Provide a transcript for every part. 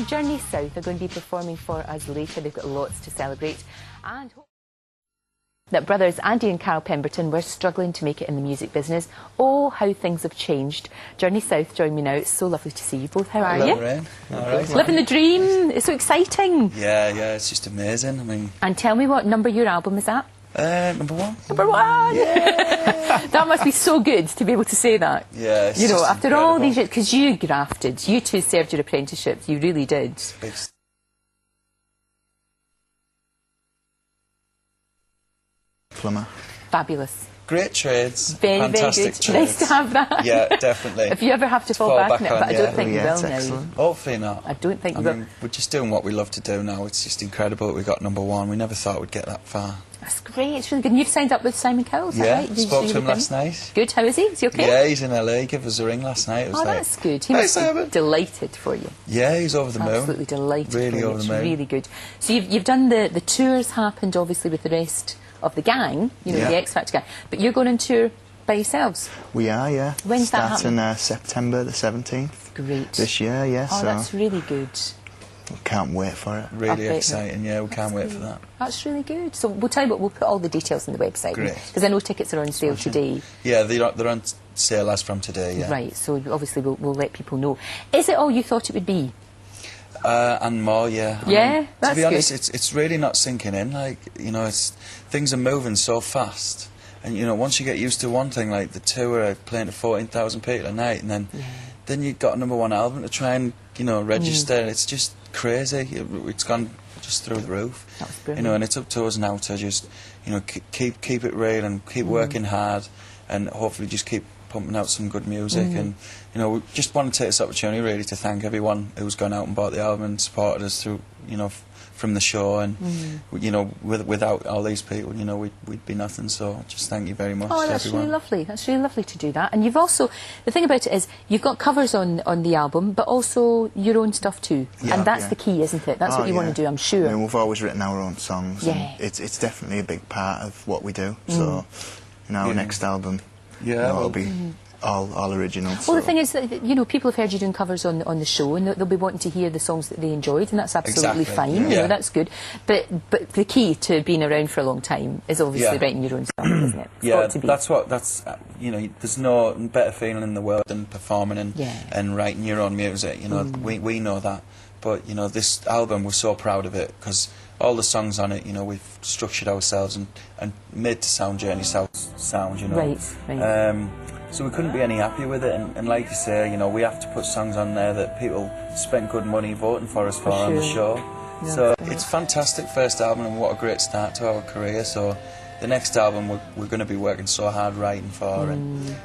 Journey South are going to be performing for us later. They've got lots to celebrate. And that brothers Andy and Carl Pemberton were struggling to make it in the music business. Oh, how things have changed. Journey South join me now. It's so lovely to see you both. How are you? All right. Living the dream. It's so exciting. Yeah, it's just amazing. I mean... And tell me what number your album is at? Number one. Number one! Yeah. That must be so good to be able to say that. Yeah, it's you know, just after incredible. all these years, because you grafted, you two served your apprenticeships, you really did. Plumber. Fabulous. Great trades. Very, Fantastic very good. trades. Nice to have that. Yeah, definitely. If you ever have to fall back on it, but I don't think you will now. Excellent. Hopefully not. I don't think I you will. mean, we're just doing what we love to do now. It's just incredible that we got number one. We never thought we'd get that far. That's great. It's really good. And you've signed up with Simon Cowell, is that Yeah, right? spoke to him last night. Good. How is he? Is he okay? Yeah, he's in LA. He gave us a ring last night. It was Oh, like, that's good. He "Hey, must be Simon." delighted for you. Yeah, he's over the moon. Absolutely delighted Really for you. over the It's moon. really good. So you've done the tours happened obviously with the rest of the gang, you know, Yeah. the X Factor gang, but you're going on tour by yourselves. We are, yeah. When's that Starting September the 17th. Great. This year, yeah. Oh, so that's really good. can't wait for it. Really I bet exciting. Yeah, we can't wait for that. That's really good. So we'll tell you what, we'll put all the details on the website. Great. Because I know tickets are on sale today. Yeah, they're on sale as from today. Yeah. Right, so obviously we'll let people know. Is it all you thought it would be? And more, yeah. I Yeah, mean, that's to be honest, good. it's really not sinking in. Like, you know, things are moving so fast, and you know, once you get used to one thing, like the tour, playing to 14,000 people a night, and then you've got a number one album to try and register. It's just crazy. It's gone just through the roof. That's brilliant. You know, and it's up to us now to just keep it real and keep working hard, and hopefully just keep pumping out some good music. And we just want to take this opportunity really to thank everyone who's gone out and bought the album and supported us through from the show, and without all these people we'd be nothing, so just thank you very much. Oh, to that's everyone. really lovely. That's really lovely to do that. And you've also, the thing about it is, you've got covers on the album, but also your own stuff too. Yeah, and that's yeah. the key, isn't it? That's what you want to do, I'm sure. I mean, we've always written our own songs. Yeah. And it's definitely a big part of what we do. So, our next album, it'll be all original. Well, the thing is that, people have heard you doing covers on the show, and they'll be wanting to hear the songs that they enjoyed, and that's absolutely Exactly. fine. Yeah. That's good. But the key to being around for a long time is obviously writing your own stuff, isn't it? It's got to be. that's there's no better feeling in the world than performing and writing your own music. We know that, but this album, we're so proud of it because all the songs on it, we've structured ourselves and made to sound Journey South sound. Right. So we couldn't be any happier with it, and like you say, we have to put songs on there that people spent good money voting for us for on the show. Yeah, so it's fantastic first album, and what a great start to our career. So the next album we're going to be working so hard writing for, and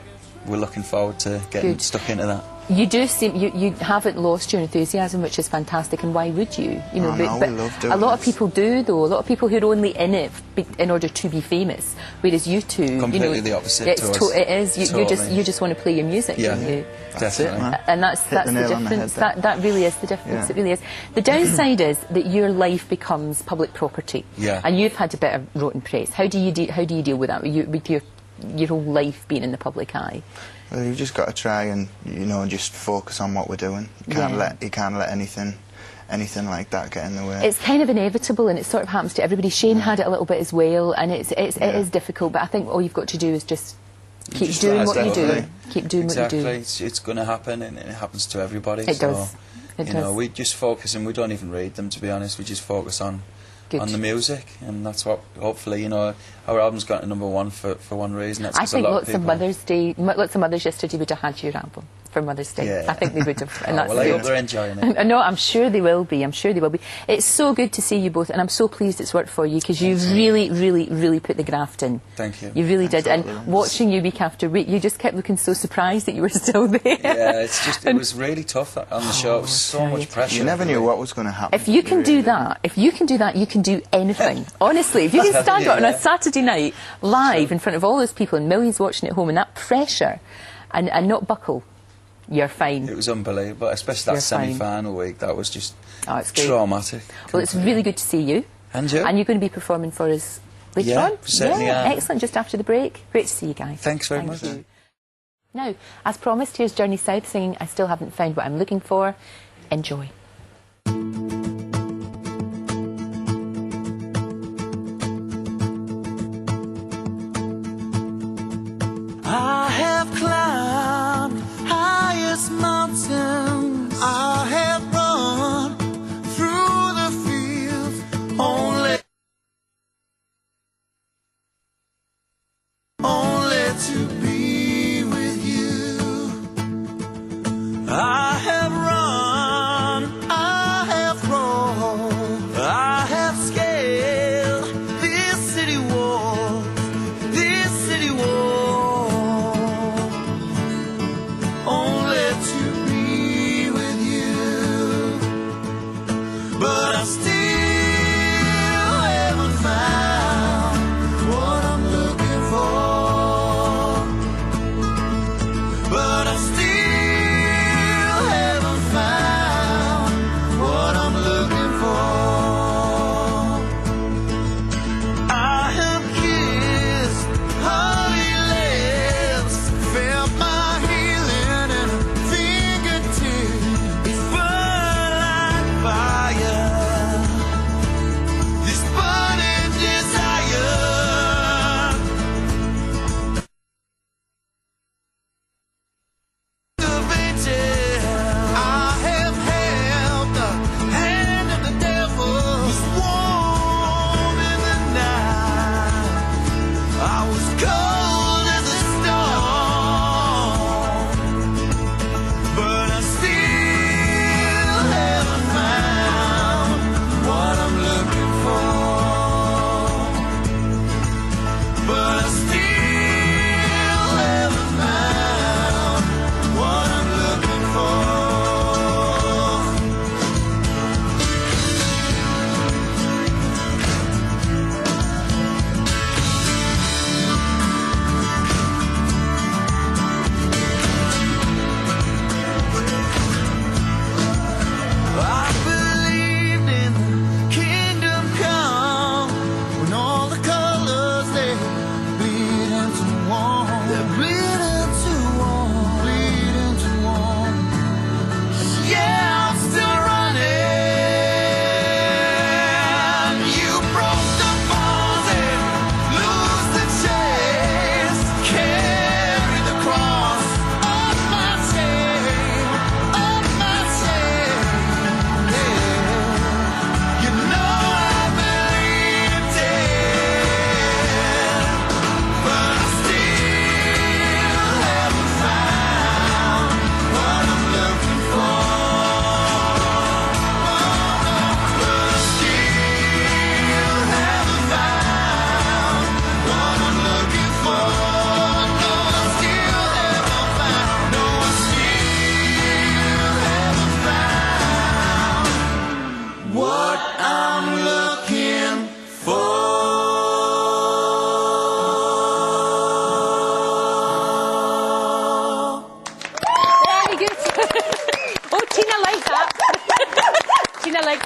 we're looking forward to getting stuck into that. You do seem you haven't lost your enthusiasm, which is fantastic, and why would you? We love doing a lot of this. people do, though. A lot of people who are only in it in order to be famous, whereas you two, Completely the opposite to us. It is. Totally. You just want to play your music, Yeah, don't you? definitely. man. And that's Hit the the nail on the difference. head That really is the difference. Yeah. It really is. The downside is that your life becomes public property. Yeah. And you've had a bit of rotten press. How do you deal with that? With your whole life being in the public eye? Well, you've just got to try and just focus on what we're doing. You can't let anything like that get in the way. It's kind of inevitable, and it sort of happens to everybody. Shane had it a little bit as well, and it is difficult. But I think all you've got to do is just keep doing what you do. Keep doing what you do. Exactly. It's going to happen, and it happens to everybody. It does. It does. We just focus, and we don't even read them, to be honest. We just focus on the music, and that's what hopefully our album's got to number one for one reason. That's I think lots of mothers yesterday would have had your album for Mother's Day. Yeah. I think they would have. And that's well, I good. hope they're enjoying it. No, I'm sure they will be. I'm sure they will be. It's so good to see you both, and I'm so pleased it's worked for you, because you've really, really, really put the graft in. Thank you. You really did. And Absolutely. watching you week after week, you just kept looking so surprised that you were still there. Yeah, it was really tough on the show. It was so much pressure. You never knew what was going to happen. If you can do that, you can do anything. Honestly, if you can stand up on a Saturday night live in front of all those people and millions watching at home, and that pressure, and not buckle, you're fine. It was unbelievable, especially that semi-final week. That was just traumatic. Well, it's really good to see you. And you? And you're going to be performing for us later on? Certainly am. Excellent, just after the break. Great to see you guys. Thanks very much. You. Now, as promised, here's Journey South singing I Still Haven't Found What I'm Looking For. Enjoy.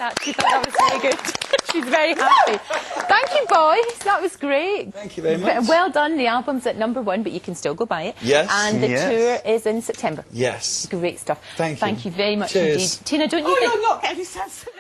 that. She thought that was very good. She's very happy. Thank you, boys. That was great. Thank you very much. Well done. The album's at #1, but you can still go buy it. Yes. And the tour is in September. Yes. Great stuff. Thank you. Thank you very much Cheers. indeed. Tina, don't you think... You're not getting sensitive.